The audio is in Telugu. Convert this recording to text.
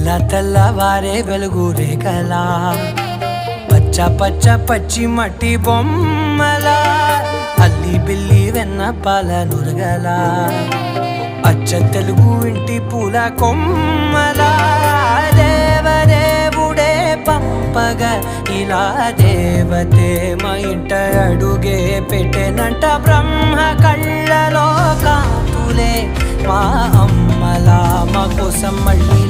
తెల్లవారే వెలుగు రేఖలా పచ్చ పచ్చ పచ్చి మట్టి బొమ్మలా అల్లి బిల్లి వెన్న పాల నురగలా అచ్చ తెలుగు ఇంటి పూల కొమ్మలా దేవదేవుడే పంపగా ఇలా దేవతే మా ఇంట అడుగే పెట్టెనంట బ్రహ్మ కళ్ళలో కాంతులే మా అమ్మలా మా కోసం మళ్ళీ